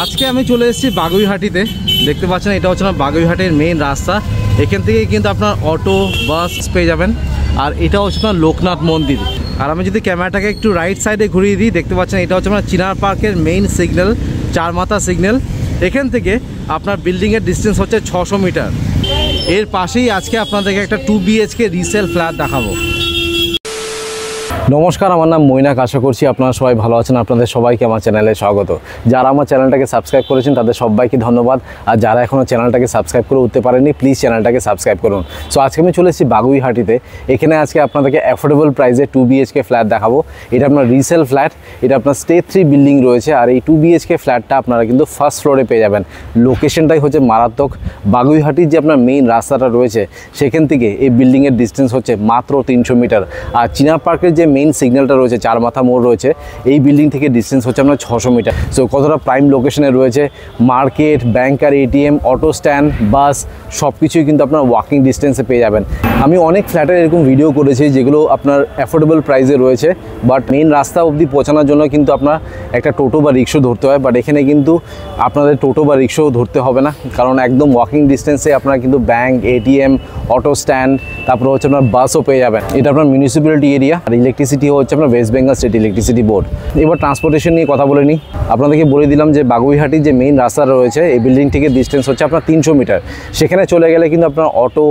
আজকে আমি চলে এসেছি বাগুইহাটিতে। দেখতে পাচ্ছেন এটা হচ্ছে না বাগুইহাটের মেইন রাস্তা। এখান থেকে কিন্তু আপনার অটো বাস পেয়ে যাবেন। আর এটা হচ্ছে না লোকনাথ মন্দির। আর আমি যদি ক্যামেরাটাকে একটু রাইট সাইডে ঘুরিয়ে দিই, দেখতে পাচ্ছেন এটা হচ্ছে আপনার চিনার পার্কের মেইন সিগন্যাল, চারমাথা সিগন্যাল। এখান থেকে আপনার বিল্ডিংয়ের ডিস্টেন্স হচ্ছে 600 মিটার। এর পাশেই আজকে আপনাদেরকে একটা 2 BHK রিসেল ফ্ল্যাট দেখাবো। নমস্কার, আমার নাম মৈনাক। আশা করছি আপনারা সবাই ভালো আছেন। আপনাদের সবাইকে আমার চ্যানেলে স্বাগত। যারা আমার চ্যানেলটাকে সাবস্ক্রাইব করেছেন তাদের সবাইকে ধন্যবাদ। আর যারা এখনও চ্যানেলটাকে সাবস্ক্রাইব করে উঠতে পারেননি, প্লিজ চ্যানেলটাকে সাবস্ক্রাইব করুন। সো আজকে আমি চলে এসেছি বাগুইহাটিতে। এখানে আজকে আপনাদেরকে অ্যাফোর্ডেবল প্রাইসে 2 BHK ফ্ল্যাট দেখাবো। এটা আপনার রিসেল ফ্ল্যাট, এটা আপনার স্টেজ 3 বিল্ডিং রয়েছে। আর এই 2 BHK ফ্ল্যাটটা আপনারা কিন্তু ফার্স্ট ফ্লোরে পেয়ে যাবেন। লোকেশনটাই হচ্ছে মারাত্মক। বাগুইহাটির যে আপনার মেইন রাস্তাটা রয়েছে সেখান থেকে এই বিল্ডিংয়ের ডিস্টেন্স হচ্ছে মাত্র 300 মিটার। আর চিনা পার্কের যে মেইন সিগন্যালটা রয়েছে, চারমাথা মোড় রয়েছে, এই বিল্ডিং থেকে ডিস্টেন্স হচ্ছে আপনার 600 মিটার। সো কতটা প্রাইম লোকেশনে রয়েছে। মার্কেট, ব্যাংকার, ATM, অটো স্ট্যান্ড, বাস সব কিছুই কিন্তু আপনার ওয়াকিং ডিস্টেন্সে পেয়ে যাবেন। আমি অনেক ফ্ল্যাটের এরকম ভিডিও করেছি যেগুলো আপনার অ্যাফোর্ডেবল প্রাইসে রয়েছে, বাট মেইন রাস্তা অবধি পৌঁছানোর জন্য কিন্তু আপনার একটা টোটো বা রিক্সা ধরতে হয়। বাট এখানে কিন্তু আপনাদের টোটো বা রিক্সাও ধরতে হবে না, কারণ একদম ওয়াকিং ডিস্টেন্সে আপনারা কিন্তু ব্যাংক, ATM, অটো স্ট্যান্ড, তারপরে হচ্ছে আপনার বাসও পেয়ে যাবেন। এটা আপনার মিউনিসিপ্যালিটি এরিয়া। আর ইলেকট্রিসিটি হচ্ছে আপনার West Bengal state electricity board. এবার ট্রান্সপোর্টেশন নিয়ে কথা বলে নিই। আপনাদেরকে বলে দিলাম যে বাগুইহাটির যে মেইন রাস্তা রয়েছে এই বিল্ডিং থেকে ডিস্টেন্স হচ্ছে আপনার 300 মিটার। সেখানে চলে গেলে কিন্তু আপনার অটো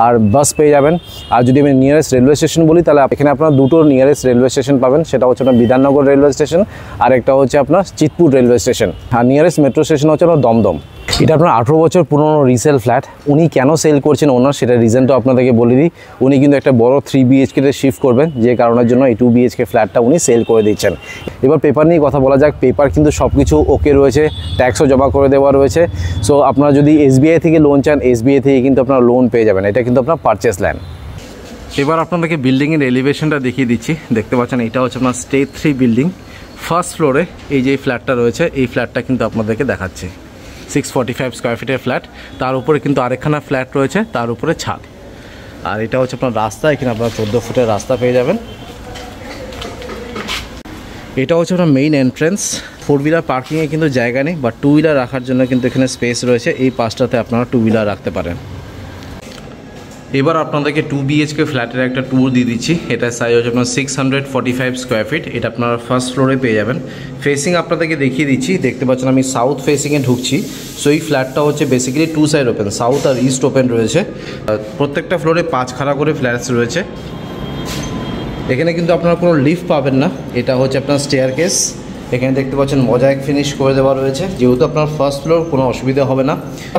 আর বাস পেয়ে যাবেন। আর যদি আমি নিয়ারেস্ট রেলওয়ে স্টেশন বলি, তাহলে এখানে আপনার দুটো নিয়ারেস্ট রেলওয়ে স্টেশন পাবেন। সেটা হচ্ছে আপনার বিধাননগর রেলওয়ে স্টেশন, আর একটা হচ্ছে আপনার চিতপুর রেলওয়ে স্টেশন। আর নিয়ারেস্ট মেট্রো স্টেশন হচ্ছে আপনার দমদম। এটা আপনার 18 বছর পুরনো রিসেল ফ্ল্যাট। উনি কেন সেল করছেন ওনার, সেটা রিজনটা আপনাদেরকে বলে দিই। উনি কিন্তু একটা বড় 3 BHK-তে শিফট করবেন, যে কারণের জন্য এই 2 BHK ফ্ল্যাটটা উনি সেল করে দিচ্ছেন। এবার পেপার নিয়ে কথা বলা যাক। পেপার কিন্তু সব কিছু ওকে রয়েছে, ট্যাক্সও জমা করে দেওয়া রয়েছে। সো আপনারা যদি SBI থেকে লোন চান, SBI থেকে কিন্তু আপনারা লোন পেয়ে যাবেন। এটা কিন্তু আপনার পারচেস ল্যান্ড। এবার আপনাদেরকে বিল্ডিংয়ের এলিভেশনটা দেখিয়ে দিচ্ছি। দেখতে পাচ্ছেন এটা হচ্ছে আপনার স্টেজ 3 বিল্ডিং। ফার্স্ট ফ্লোরে এই যে ফ্ল্যাটটা রয়েছে, এই ফ্ল্যাটটা কিন্তু আপনাদেরকে দেখাচ্ছে। 645 স্কোয়ার ফিটের ফ্ল্যাট। তার উপরে কিন্তু আরেকখানা ফ্ল্যাট রয়েছে, তার উপরে ছাদ। আর এটা হচ্ছে আপনার রাস্তা। এখানে আপনারা 14 ফুটের রাস্তা পেয়ে যাবেন। এটা হচ্ছে আপনার মেইন এন্ট্রেন্স। 4 হুইলার পার্কিংয়ে কিন্তু জায়গা নেই, বা 2 হুইলার রাখার জন্য কিন্তু এখানে স্পেস রয়েছে। এই পাশটাতে আপনারা 2 হুইলার রাখতে পারেন। এবার আপনাদেরকে 2 BHK ফ্ল্যাটের একটা ট্যুর দিয়ে দিচ্ছি। এটার সাইজ হচ্ছে আপনার 645 স্কোয়ার ফিট। এটা আপনারা ফার্স্ট ফ্লোরে পেয়ে যাবেন। ফেসিং আপনাদেরকে দেখিয়ে দিচ্ছি। দেখতে পাচ্ছেন আমি সাউথ ফেসিংয়ে ঢুকছি। সো এই ফ্ল্যাটটা হচ্ছে বেসিক্যালি 2 সাইড ওপেন, সাউথ আর ইস্ট ওপেন রয়েছে। প্রত্যেকটা ফ্লোরে 5 খাড়া করে ফ্ল্যাটস রয়েছে। এখানে কিন্তু আপনারা কোনো লিফট পাবেন না। এটা হচ্ছে আপনার স্টেয়ার কেস। এখানে দেখতে পাচ্ছেন মোজাইক ফিনিশ করে দেওয়া রয়েছে, যেহেতু আপনার ফার্স্ট ফ্লোর, কোনো অসুবিধা হবে না।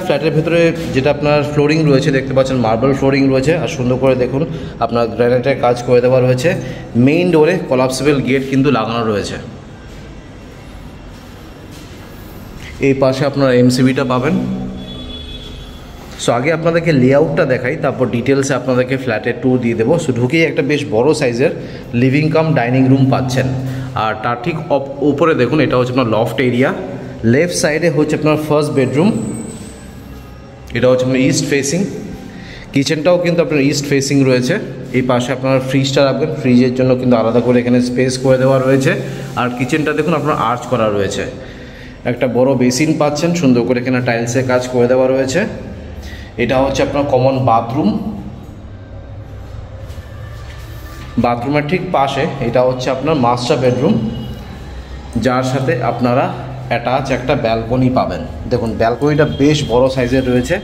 ফ্ল্যাটের ভেতরে যেটা আপনার ফ্লোরিং রয়েছে, দেখতে পাচ্ছেন মার্বেল ফ্লোরিং রয়েছে। আর সুন্দর করে দেখুন আপনার গ্রানাইটের কাজ করে দেওয়া রয়েছে। মেইন ডোরে কলাপসিবল গেট কিন্তু লাগানো রয়েছে। এই পাশে আপনারা MCBটা পাবেন। সো আগে আপনাদেরকে লেআউটটা দেখাই, তারপর ডিটেলসে আপনাদেরকে ফ্ল্যাটের ট্যুর দিয়ে দেবো। সো ঢুকেই একটা বেশ বড় সাইজের লিভিং কাম ডাইনিং রুম পাচ্ছেন। আর তার ঠিক উপরে দেখুন এটা হচ্ছে আপনার লফট এরিয়া। লেফট সাইডে হচ্ছে আপনার ফার্স্ট বেডরুম। এটা হচ্ছে আপনার ইস্ট ফেসিং। কিচেনটাও কিন্তু আপনার ইস্ট ফেসিং রয়েছে। এই পাশে আপনার ফ্রিজটা রাখবেন, ফ্রিজের জন্য কিন্তু আলাদা করে এখানে স্পেস করে দেওয়া রয়েছে। আর কিচেনটা দেখুন আপনার আর্চ করা রয়েছে। একটা বড় বেসিন পাচ্ছেন, সুন্দর করে এখানে টাইলসের কাজ করে দেওয়া রয়েছে। এটা হচ্ছে আপনার কমন বাথরুম। বাথরুমের ঠিক পাশে এটা হচ্ছে আপনার মাস্টার বেডরুম, যার সাথে আপনারা অ্যাটাচ একটা ব্যালকনি পাবেন। দেখুন ব্যালকনিটা বেশ বড় সাইজের রয়েছে।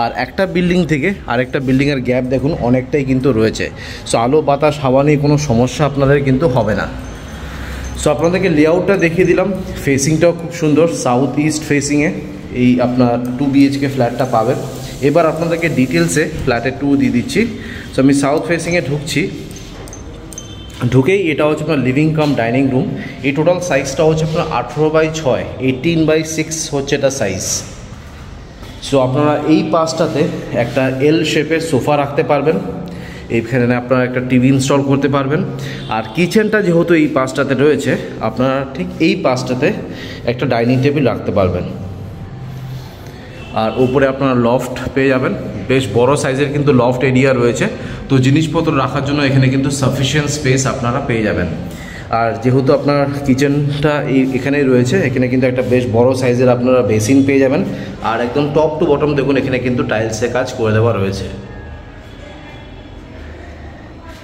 আর একটা বিল্ডিং থেকে আরেকটা বিল্ডিংয়ের গ্যাপ দেখুন অনেকটাই কিন্তু রয়েছে। সো আলো বাতাস হাওয়া নিয়ে কোনো সমস্যা আপনাদের কিন্তু হবে না। সো আপনাদেরকে লেআউটটা দেখিয়ে দিলাম। ফেসিংটাও খুব সুন্দর, সাউথ ইস্ট ফেসিংয়ে এই আপনার 2 BHK ফ্ল্যাটটা পাবেন। এবার আপনাদেরকে ডিটেলসে ফ্ল্যাটের ট্যুর দিয়ে দিচ্ছি। সো আমি সাউথ ফেসিংয়ে ঢুকছি। ঢুকেই এটা হচ্ছে আপনার লিভিং কাম ডাইনিং রুম। এই টোটাল সাইজটা হচ্ছে আপনার 18x6, 18x6 হচ্ছে এটা সাইজ। সো আপনারা এই পাশটাতে একটা L শেপের সোফা রাখতে পারবেন। এইখানে আপনারা একটা টিভি ইনস্টল করতে পারবেন। আর কিচেনটা যেহেতু এই পাশটাতে রয়েছে, আপনারা ঠিক এই পাশটাতে একটা ডাইনিং টেবিল রাখতে পারবেন। আর উপরে আপনারা লফট পেয়ে যাবেন। বেশ বড় সাইজের কিন্তু লফট এরিয়া রয়েছে। তো জিনিসপত্র রাখার জন্য এখানে কিন্তু সাফিসিয়েন্ট স্পেস আপনারা পেয়ে যাবেন। আর যেহেতু আপনার কিচেনটা এখানেই রয়েছে, এখানে কিন্তু একটা বেশ বড় সাইজের আপনারা বেসিন পেয়ে যাবেন। আর একদম টপ টু বটম দেখুন এখানে কিন্তু টাইলসে কাজ করে দেওয়া রয়েছে।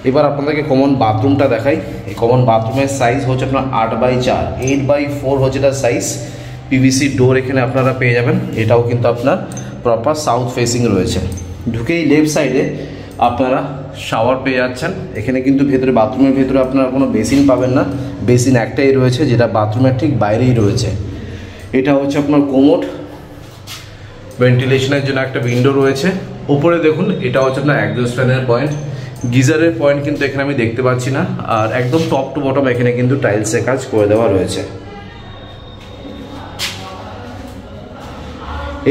এবার আপনাদেরকে কমন বাথরুমটা দেখাই। এই কমন বাথরুমের সাইজ হচ্ছে আপনার 8x4, 8x4 হচ্ছে তার সাইজ। পিভিসি ডোর এখানে আপনারা পেয়ে যাবেন। এটাও কিন্তু আপনার প্রপার সাউথ ফেসিং রয়েছে। ঢুকেই লেফট সাইডে আপনারা শাওয়ার পেয়ে যাচ্ছেন। এখানে কিন্তু ভেতরে বাথরুমের ভেতরে আপনারা কোনো বেসিন পাবেন না, বেসিন একটাই রয়েছে যেটা বাথরুমের ঠিক বাইরেই রয়েছে। এটা হচ্ছে আপনার কোমোড, ভেন্টিলেশনের জন্য একটা উইন্ডো রয়েছে। উপরে দেখুন এটা হচ্ছে আপনার এক্সস্ট ফ্যানের পয়েন্ট, গিজারের পয়েন্ট কিন্তু এখানে আমি দেখতে পাচ্ছি না। আর একদম টপ টু বটম এখানে কিন্তু টাইলসের কাজ করে দেওয়া রয়েছে।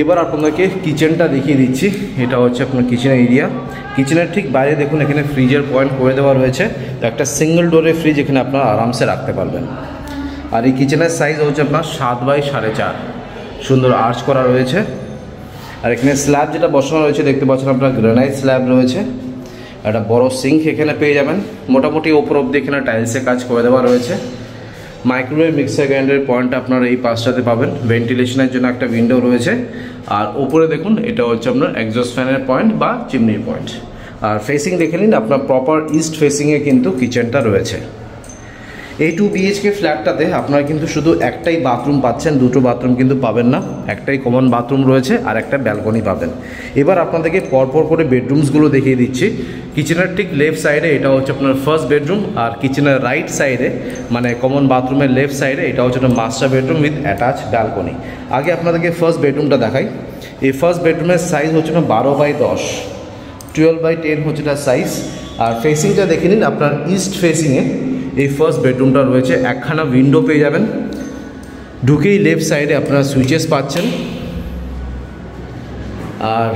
এবার আপনাদেরকে কিচেনটা দেখিয়ে দিচ্ছি। এটা হচ্ছে আপনার কিচেনের এরিয়া। কিচেনের ঠিক বাইরে দেখুন এখানে ফ্রিজের পয়েন্ট করে দেওয়া রয়েছে। তো একটা সিঙ্গেল ডোরের ফ্রিজ এখানে আপনারা আরামসে রাখতে পারবেন। আর এই কিচেনের সাইজ হচ্ছে আপনার 7x4.5, সুন্দর আর্চ করা রয়েছে। আর এখানে স্ল্যাব যেটা বসানো রয়েছে দেখতে পাচ্ছেন আপনার গ্রানাইট স্ল্যাব রয়েছে। একটা বড় সিঙ্ক এখানে পেয়ে যাবেন। মোটামুটি ওপর অব্দি এখানে টাইলসে কাজ করে দেওয়া রয়েছে। মাইক্রোওয়েভ মিক্সার গ্রাইন্ডারের পয়েন্ট আপনারা এই পাশটাতে পাবেন। ভেন্টিলেশনের জন্য একটা উইন্ডো রয়েছে। আর উপরে দেখুন এটা হচ্ছে আপনার এক্সস্ট ফ্যানের পয়েন্ট বা চিমনির পয়েন্ট। আর ফেসিং দেখে নিন আপনার প্রপার ইস্ট ফেসিংয়ে কিন্তু কিচেনটা রয়েছে। এই 2 BHK ফ্ল্যাটটাতে আপনারা কিন্তু শুধু একটাই বাথরুম পাচ্ছেন, দুটো বাথরুম কিন্তু পাবেন না। একটাই কমন বাথরুম রয়েছে আর একটা ব্যালকনি পাবেন। এবার আপনাদেরকে পরপর করে বেডরুমসগুলো দেখিয়ে দিচ্ছি। কিচেনের ঠিক লেফট সাইডে এটা হচ্ছে আপনার ফার্স্ট বেডরুম, আর কিচেনের রাইট সাইডে মানে কমন বাথরুমের লেফট সাইডে এটা হচ্ছে একটা master bedroom with attach balcony. আগে আপনাদেরকে ফার্স্ট বেডরুমটা দেখাই। এই ফার্স্ট বেডরুমের সাইজ হচ্ছে না 12x10, 12x10 হচ্ছে তার সাইজ। আর ফেসিংটা দেখে নিন আপনার ইস্ট ফেসিংয়ে এই ফার্স্ট বেডরুমটা রয়েছে। একখানা উইন্ডো পেয়ে যাবেন। ঢুকেই লেফট সাইডে আপনারা সুইচেস পাচ্ছেন। আর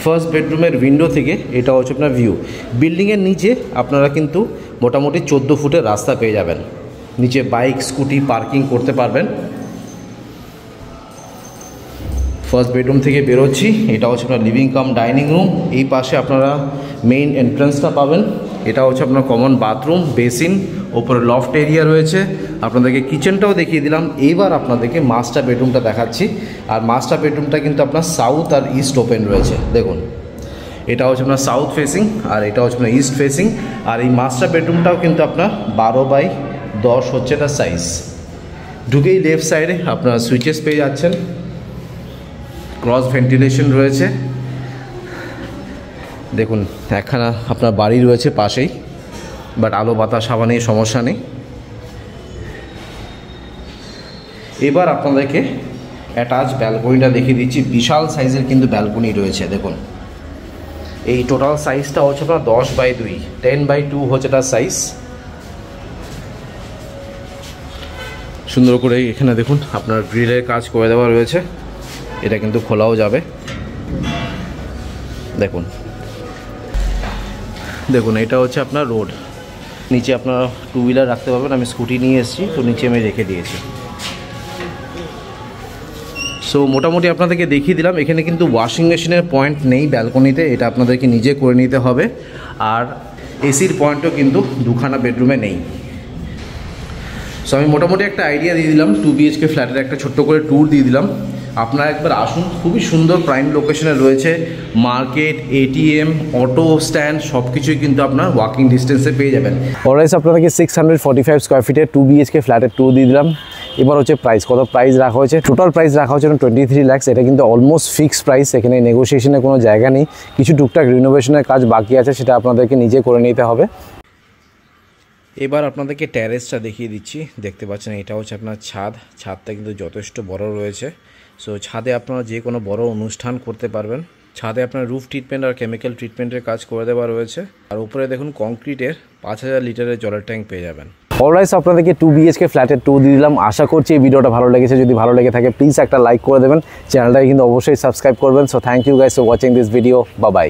ফার্স্ট বেডরুমের উইন্ডো থেকে এটা হচ্ছে আপনার ভিউ। বিল্ডিংয়ের নিচে আপনারা কিন্তু মোটামুটি 14 ফুটের রাস্তা পেয়ে যাবেন। নিচে বাইক স্কুটি পার্কিং করতে পারবেন। ফার্স্ট বেডরুম থেকে বেরোচ্ছি। এটা হচ্ছে আপনার লিভিং কাম ডাইনিং রুম। এই পাশে আপনারা মেইন এন্ট্রান্সটা পাবেন। এটা হচ্ছে আপনার কমন বাথরুম, বেসিন, ওপরে লফট এরিয়া রয়েছে। আপনাদেরকে কিচেনটাও দেখিয়ে দিলাম। এইবার আপনাদেরকে মাস্টার বেডরুমটা দেখাচ্ছি। আর মাস্টার বেডরুমটা কিন্তু আপনার সাউথ আর ইস্ট ওপেন রয়েছে। দেখুন এটা হচ্ছে আপনার সাউথ ফেসিং আর এটা হচ্ছে আপনার ইস্ট ফেসিং। আর এই মাস্টার বেডরুমটাও কিন্তু আপনার 12x10 হচ্ছে তার সাইজ। ঢুকেই লেফট সাইডে আপনারা সুইচেস পেয়ে যাচ্ছেন। ক্রস ভেন্টিলেশন রয়েছে। দেখুন একখানা আপনার বাড়ি রয়েছে পাশেই, বাট আলো বাতাস হাওয়া নিয়ে সমস্যা নেই। এবার আপনাদেরকে অ্যাটাচ ব্যালকনিটা দেখিয়ে দিচ্ছি। বিশাল সাইজের কিন্তু ব্যালকনি রয়েছে। দেখুন এই টোটাল সাইজটা হচ্ছে আপনার 10x2, 10x2 হচ্ছে তার সাইজ। সুন্দর করে এখানে দেখুন আপনার গ্রিলের কাজ করে দেওয়া রয়েছে। এটা কিন্তু খোলাও যাবে। দেখুন দেখুন এটা হচ্ছে আপনার রোড। নিচে আপনারা 2 হুইলার রাখতে পারবেন। আমি স্কুটি নিয়ে এসেছি, তো নিচে আমি রেখে দিয়েছি। সো মোটামুটি আপনাদেরকে দেখিয়ে দিলাম। এখানে কিন্তু ওয়াশিং মেশিনের পয়েন্ট নেই ব্যালকনিতে, এটা আপনাদেরকে নিজে করে নিতে হবে। আর এসির পয়েন্টও কিন্তু দুখানা বেডরুমে নেই। সো আমি মোটামুটি একটা আইডিয়া দিয়ে দিলাম। 2 BHK ফ্ল্যাটের একটা ছোট্ট করে ট্যুর দিয়ে দিলাম। আপনারা একবার আসুন। খুবই সুন্দর প্রাইম লোকেশনে রয়েছে। মার্কেট, ATM, অটো স্ট্যান্ড সব কিছুই কিন্তু আপনার ওয়াকিং ডিস্টেন্সে পেয়ে যাবেন। অলরাইট আপনাদেরকে 645 স্কোয়ার ফিটের 2 BHK ফ্ল্যাটের ট্যুর দিয়ে দিলাম। এবার হচ্ছে প্রাইস, কত প্রাইস রাখা হয়েছে। টোটাল প্রাইস রাখা হচ্ছে 23 লাখ। এটা কিন্তু অলমোস্ট ফিক্সড প্রাইস। এখানে নেগোসিয়েশনের কোনো জায়গা নেই। কিছু টুকটাক রিনোভেশনের কাজ বাকি আছে, সেটা আপনাদেরকে নিজে করে নিতে হবে। এবার আপনাদেরকে ট্যারেসটা দেখিয়ে দিচ্ছি। দেখতে পাচ্ছেন এটা হচ্ছে আপনার ছাদ। ছাদটা কিন্তু যথেষ্ট বড় রয়েছে। সো ছাদে আপনারা যে কোনো বড় অনুষ্ঠান করতে পারবেন। ছাদে আপনার রুফ ট্রিটমেন্ট আর কেমিক্যাল ট্রিটমেন্টের কাজ করে দেওয়া রয়েছে। আর উপরে দেখুন কংক্রিটের 5000 লিটারের জলের ট্যাঙ্ক পেয়ে যাবেন। অলরাইট আপনাদেরকে 2 BHK ফ্ল্যাটের ট্যুর দিয়ে দিলাম। আশা করছি এই ভিডিওটা ভালো লেগেছে। যদি ভালো লেগে থাকে প্লিজ একটা লাইক করে দেবেন। চ্যানেলটাকে কিন্তু অবশ্যই সাবস্ক্রাইব করবেন। So thank you guys for watching this video. Bye by.